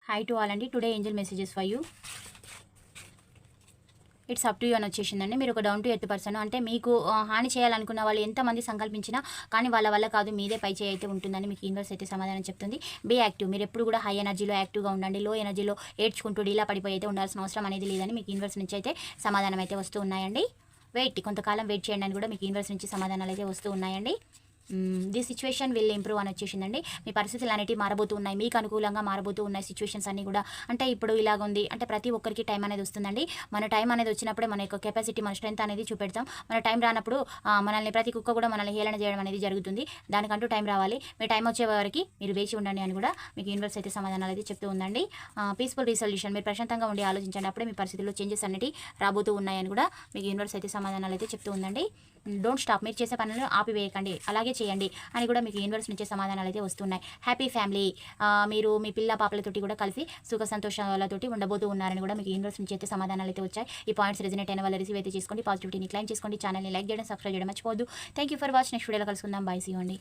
Hi to all అండి. Today Angel messages for you. It's up to you అని వచ్చేసిందండి. మీరు ఒక డౌన్ టు ఎర్త్ పర్సన్. అంటే మీకు హాని చేయాలనుకున్న వాళ్ళు ఎంతమంది సంకల్పించినా కానీ వాళ్ళ వల్ల కాదు, మీదే పై చేయి అయితే ఉంటుందని మీకు యూనివర్స్ అయితే సమాధానం చెప్తుంది. Be active. మీరు ఎప్పుడు కూడా హై ఎనర్జీలో యాక్టివ్గా ఉండండి. లో ఎనర్జీలో ఏడ్చుకుంటూ డీలా పడిపోయి అయితే ఉండాల్సిన అవసరం అనేది లేదని మీకు యూనివర్స్ నుంచి అయితే సమాధానం అయితే వస్తూ ఉన్నాయండి. కొంతకాలం వెయిట్ చేయండి అని కూడా మీకు యూనివర్స్ నుంచి సమాధానాలు అయితే వస్తూ ఉన్నాయండి. ది సిచ్యువేషన్ విల్ ఇంప్రూవ్ అని వచ్చేసిందండి. మీ పరిస్థితులు అనేవి మారబోతూ ఉన్నాయి, మీకు అనుకూలంగా మారబోతూ ఉన్నాయి సిచ్యువేషన్స్ అన్నీ కూడా. అంటే ఇప్పుడు ఇలాగ ఉంది అంటే ప్రతి ఒక్కరికి టైం అనేది వస్తుందండి. మన టైం అనేది వచ్చినప్పుడే మన యొక్క కెపాసిటీ, మన స్ట్రెంత్ అనేది చూపెడతాం. మన టైం రానప్పుడు మనల్ని ప్రతి కుక్క కూడా మనల్ని హేళన చేయడం అనేది జరుగుతుంది. దానికంటూ టైం రావాలి. మీ టైం వచ్చే వరకు మీరు వేచి ఉండండి అని కూడా మీకు యూనివర్స్ అయితే సమాధానాలు అయితే చెప్తూ ఉందండి. Peaceful resolution. మీరు ప్రశాంతంగా ఉండి ఆలోచించండి, అప్పుడే మీ పరిస్థితుల్లో చేంజెస్ అనేవి రాబోతూ ఉన్నాయని కూడా మీకు యూనివర్స్ అయితే సమాధానాలు అయితే చెప్తూ ఉందండి. Don't stop. మీరు చేసే పనులను ఆపివేయకండి, అలాగే చేయండి అని కూడా మీకు యూనివర్స్ నుంచే సమాధానాలు అయితే వస్తున్నాయి. Happy family. మీరు మీ పిల్ల పాపలతోటి కూడా కలిసి సుఖ సంతోషాలతోటి ఉండబోతూ ఉన్నారని కూడా మీకు యూనివర్స్ నుంచి అయితే సమాధానాలు అయితే వచ్చాయి. ఈ పాయింట్స్ రెజనేట్ అయిన వాళ్ళు రిసీవ్ అయితే చేసుకోండి, పాజిటివిటీని క్లైమ్ చేసుకోండి. ఛానల్ని లైక్ చేయడం, సబ్స్క్రైబ్ చేయడం మర్చిపోవద్దు. Thank you for watch. Next వీడియోలో కలుసుకుందాం. బై. సీ యూ అండి.